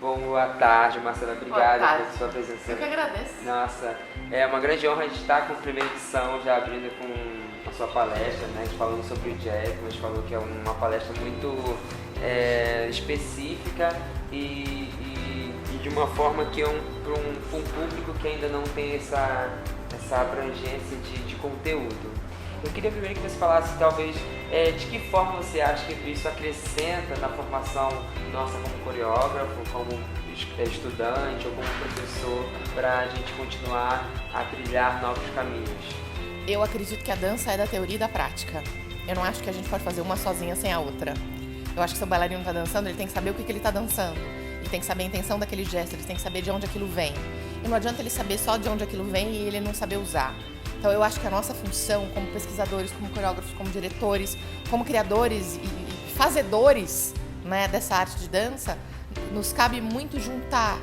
Boa tarde, Marcela. Obrigado tarde. pela sua presença. Eu que agradeço. Nossa, é uma grande honra de estar com a primeira edição, já abrindo com a sua palestra, né? A gente falando sobre o jazz, mas falou que é uma palestra muito específica e de uma forma que para um público que ainda não tem essa abrangência de conteúdo. Eu queria primeiro que você falasse, talvez, de que forma você acha que isso acrescenta na formação nossa como coreógrafo, como estudante ou como professor, para a gente continuar a trilhar novos caminhos. Eu acredito que a dança é da teoria e da prática. Eu não acho que a gente pode fazer uma sozinha sem a outra. Eu acho que se o bailarino está dançando, ele tem que saber o que ele está dançando. Ele tem que saber a intenção daquele gesto, ele tem que saber de onde aquilo vem. E não adianta ele saber só de onde aquilo vem e ele não saber usar. Então eu acho que a nossa função como pesquisadores, como coreógrafos, como diretores, como criadores e fazedores, né, dessa arte de dança, nos cabe muito juntar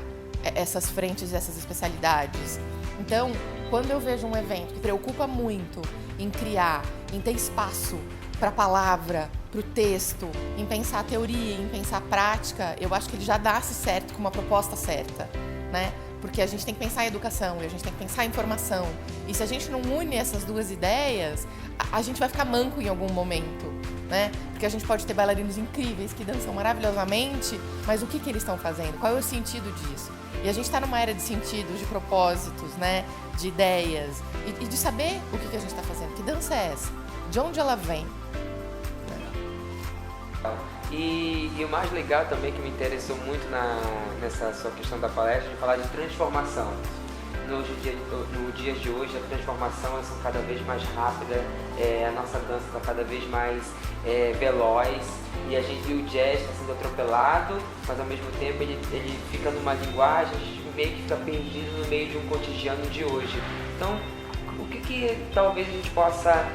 essas frentes, essas especialidades. Então, quando eu vejo um evento que preocupa muito em criar, em ter espaço para a palavra, para o texto, em pensar a teoria, em pensar a prática, eu acho que ele já nasce certo, com uma proposta certa, né? Porque a gente tem que pensar em educação e a gente tem que pensar em formação. E se a gente não une essas duas ideias, a gente vai ficar manco em algum momento, né? Porque a gente pode ter bailarinos incríveis que dançam maravilhosamente, mas o que eles estão fazendo? Qual é o sentido disso? E a gente está numa era de sentidos, de propósitos, né? De ideias e de saber o que a gente está fazendo. Que dança é essa? De onde ela vem? E o mais legal também, que me interessou muito nessa sua questão da palestra, de falar de transformação. No dias de hoje, a transformação são cada vez mais rápida, a nossa dança está cada vez mais veloz, e a gente viu o jazz está sendo atropelado, mas ao mesmo tempo ele fica numa linguagem, a gente meio que fica perdido no meio de um cotidiano de hoje. Então, o que talvez a gente possa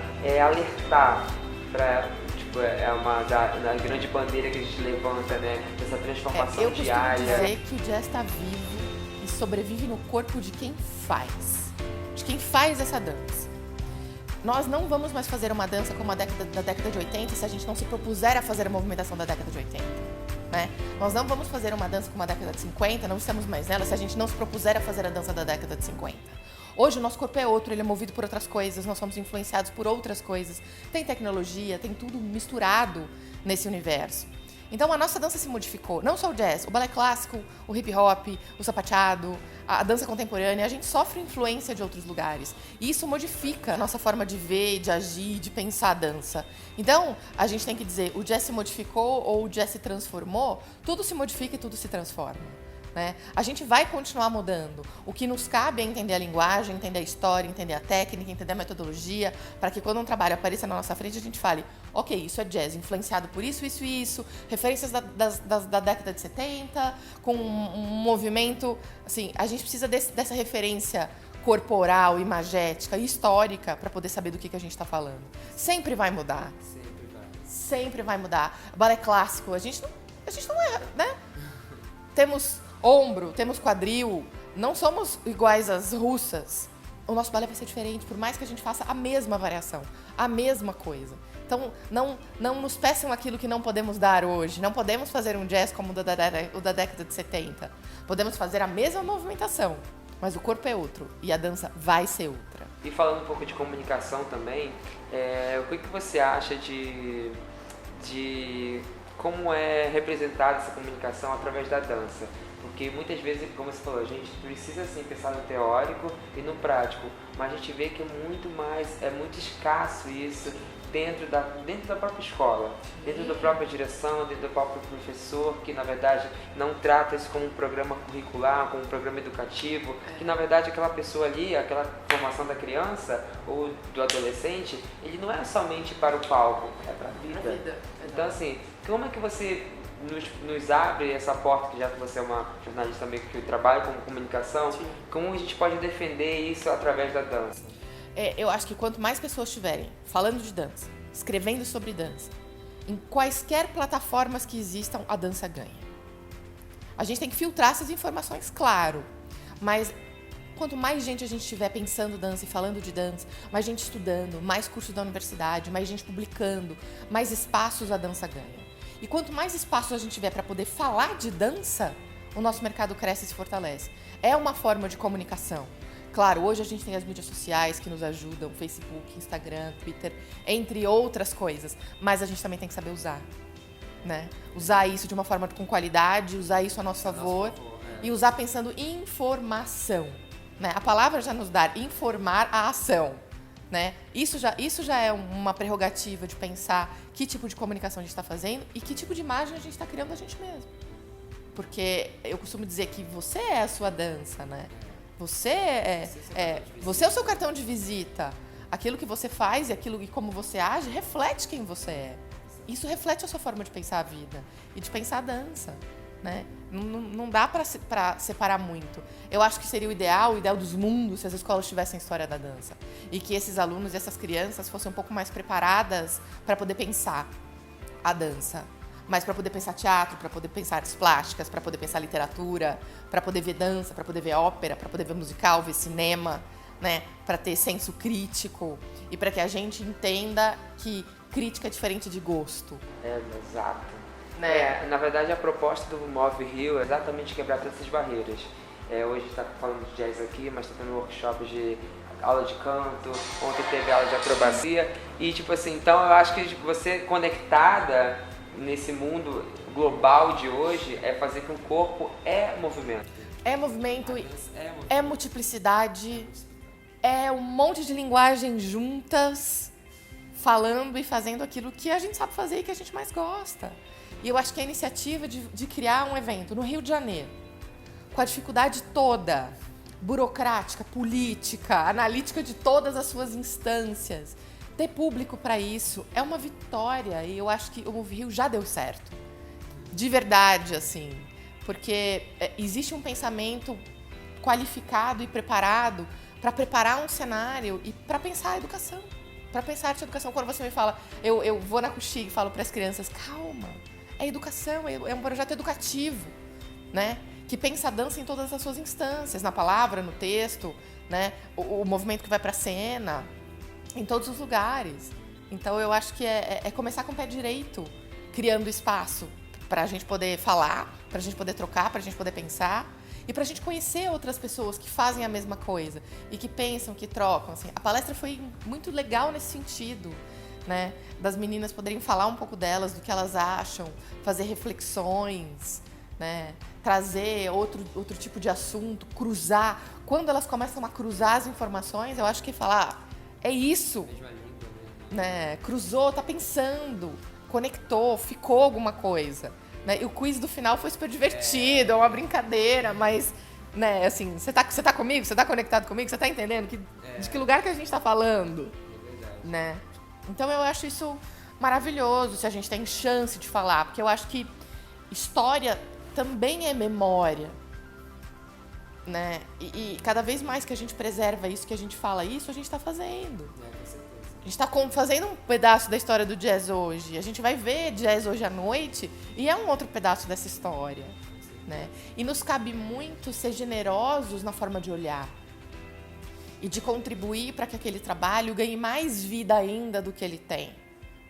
alertar para... É uma da grande bandeira que a gente levanta, né? Dessa transformação diária. Eu costumo dizer que o jazz está vivo e sobrevive no corpo de quem faz. De quem faz essa dança. Nós não vamos mais fazer uma dança como da década de 80 se a gente não se propuser a fazer a movimentação da década de 80. Né? Nós não vamos fazer uma dança como a década de 50, não estamos mais nela se a gente não se propuser a fazer a dança da década de 50. Hoje o nosso corpo é outro, ele é movido por outras coisas, nós somos influenciados por outras coisas. Tem tecnologia, tem tudo misturado nesse universo. Então a nossa dança se modificou, não só o jazz, o balé clássico, o hip hop, o sapateado, a dança contemporânea, a gente sofre influência de outros lugares. E isso modifica a nossa forma de ver, de agir, de pensar a dança. Então a gente tem que dizer, o jazz se modificou ou o jazz se transformou, tudo se modifica e tudo se transforma. Né? A gente vai continuar mudando. O que nos cabe é entender a linguagem, entender a história, entender a técnica, entender a metodologia, para que quando um trabalho apareça na nossa frente, a gente fale, ok, isso é jazz, influenciado por isso, isso e isso, referências da década de 70, com um movimento, assim, a gente precisa dessa referência corporal, imagética, histórica, para poder saber do que a gente está falando. Sempre vai mudar. Sempre vai mudar. Balé clássico, a gente não é, né? Temos ombro, temos quadril, não somos iguais às russas. O nosso balé vai ser diferente, por mais que a gente faça a mesma variação, a mesma coisa. Então, não nos peçam aquilo que não podemos dar hoje. Não podemos fazer um jazz como o da década de 70. Podemos fazer a mesma movimentação, mas o corpo é outro e a dança vai ser outra. E falando um pouco de comunicação também, o que você acha de como é representada essa comunicação através da dança? Porque muitas vezes, como você falou, a gente precisa sim pensar no teórico e no prático, mas a gente vê que é muito escasso isso dentro da própria escola, dentro da própria direção, dentro do próprio professor, que na verdade não trata isso como um programa curricular, como um programa educativo, que na verdade aquela pessoa ali, aquela formação da criança ou do adolescente, ele não é somente para o palco, é para a vida. Então assim, como é que você nos abre essa porta, que já que você é uma jornalista também que trabalha com comunicação, sim, como a gente pode defender isso através da dança? Eu acho que quanto mais pessoas estiverem falando de dança, escrevendo sobre dança, em quaisquer plataformas que existam, a dança ganha. A gente tem que filtrar essas informações, claro, mas quanto mais gente a gente estiver pensando dança e falando de dança, mais gente estudando, mais cursos da universidade, mais gente publicando, mais espaços a dança ganha. E quanto mais espaços a gente tiver para poder falar de dança, o nosso mercado cresce e se fortalece. É uma forma de comunicação. Claro, hoje a gente tem as mídias sociais que nos ajudam, Facebook, Instagram, Twitter, entre outras coisas, mas a gente também tem que saber usar, né? Usar isso de uma forma com qualidade, usar isso a nosso favor e usar pensando em informação, né? A palavra já nos dá informar a ação, né? Isso já é uma prerrogativa de pensar que tipo de comunicação a gente está fazendo e que tipo de imagem a gente está criando da gente mesmo. Porque eu costumo dizer que você é a sua dança, né? Você é o seu cartão de visita. Aquilo que você faz e como você age reflete quem você é. Isso reflete a sua forma de pensar a vida e de pensar a dança, né? Não dá para separar muito. Eu acho que seria o ideal dos mundos, se as escolas tivessem história da dança. E que esses alunos e essas crianças fossem um pouco mais preparadas para poder pensar a dança. Mas para poder pensar teatro, para poder pensar artes plásticas, para poder pensar literatura, para poder ver dança, para poder ver ópera, para poder ver musical, ver cinema, né? Para ter senso crítico e para que a gente entenda que crítica é diferente de gosto. Exato. Né? Na verdade, a proposta do Move Rio é exatamente quebrar todas essas barreiras. Hoje a gente está falando de jazz aqui, mas está tendo workshops de aula de canto, ontem teve aula de acrobacia e tipo assim, então eu acho que você conectada nesse mundo global de hoje é fazer que o corpo é movimento. É movimento, é multiplicidade, é um monte de linguagem juntas, falando e fazendo aquilo que a gente sabe fazer e que a gente mais gosta. E eu acho que a iniciativa de criar um evento no Rio de Janeiro, com a dificuldade toda, burocrática, política, analítica de todas as suas instâncias, ter público para isso é uma vitória e eu acho que o Move Rio já deu certo. De verdade, assim. Porque existe um pensamento qualificado e preparado para preparar um cenário e para pensar a educação. Para pensar a arte e educação. Quando você me fala, eu vou na Cuxig e falo para as crianças, calma, é educação, é um projeto educativo, né? Que pensa a dança em todas as suas instâncias, na palavra, no texto, né? O movimento que vai para a cena, em todos os lugares. Então eu acho que é começar com o pé direito, criando espaço para a gente poder falar, para a gente poder trocar, para a gente poder pensar e para a gente conhecer outras pessoas que fazem a mesma coisa e que pensam, que trocam. Assim. A palestra foi muito legal nesse sentido, né? Das meninas poderem falar um pouco delas, do que elas acham, fazer reflexões, né? Trazer outro tipo de assunto, cruzar. Quando elas começam a cruzar as informações, eu acho que falar é isso, né? Cruzou, tá pensando, conectou, ficou alguma coisa, né? E o quiz do final foi super divertido, é uma brincadeira, mas, né, assim, você tá comigo? Você tá conectado comigo? Você tá entendendo de que lugar que a gente tá falando, né? Então eu acho isso maravilhoso se a gente tem chance de falar, porque eu acho que história também é memória, né? E cada vez mais que a gente preserva isso, que a gente fala isso, a gente está fazendo. A gente está fazendo um pedaço da história do jazz hoje. A gente vai ver jazz hoje à noite e é um outro pedaço dessa história, né? E nos cabe muito ser generosos na forma de olhar e de contribuir para que aquele trabalho ganhe mais vida ainda do que ele tem,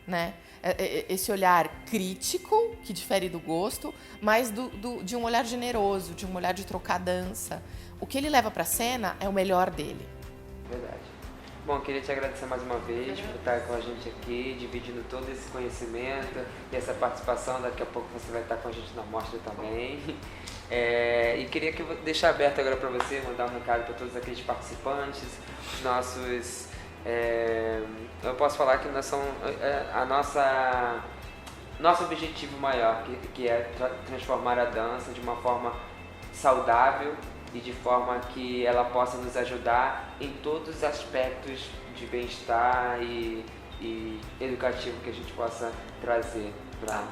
né? Esse olhar crítico, que difere do gosto, mas de um olhar generoso, de um olhar de trocar dança. O que ele leva para a cena é o melhor dele. Verdade. Bom, queria te agradecer mais uma vez por estar com a gente aqui, dividindo todo esse conhecimento e essa participação. Daqui a pouco você vai estar com a gente na mostra também. E queria deixar aberto agora para você, mandar um recado para todos aqueles participantes, os nossos... eu posso falar que nós somos nosso objetivo maior, que é transformar a dança de uma forma saudável e de forma que ela possa nos ajudar em todos os aspectos de bem-estar e educativo que a gente possa trazer para...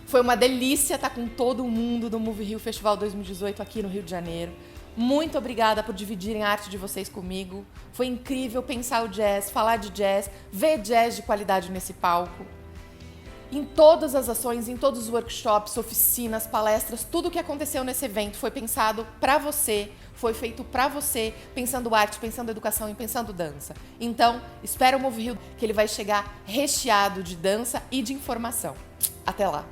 Foi uma delícia estar com todo mundo do Move Rio Festival 2018 aqui no Rio de Janeiro. Muito obrigada por dividirem a arte de vocês comigo. Foi incrível pensar o jazz, falar de jazz, ver jazz de qualidade nesse palco. Em todas as ações, em todos os workshops, oficinas, palestras, tudo o que aconteceu nesse evento foi pensado para você, foi feito para você, pensando arte, pensando educação e pensando dança. Então, espera o Move Rio, que ele vai chegar recheado de dança e de informação. Até lá!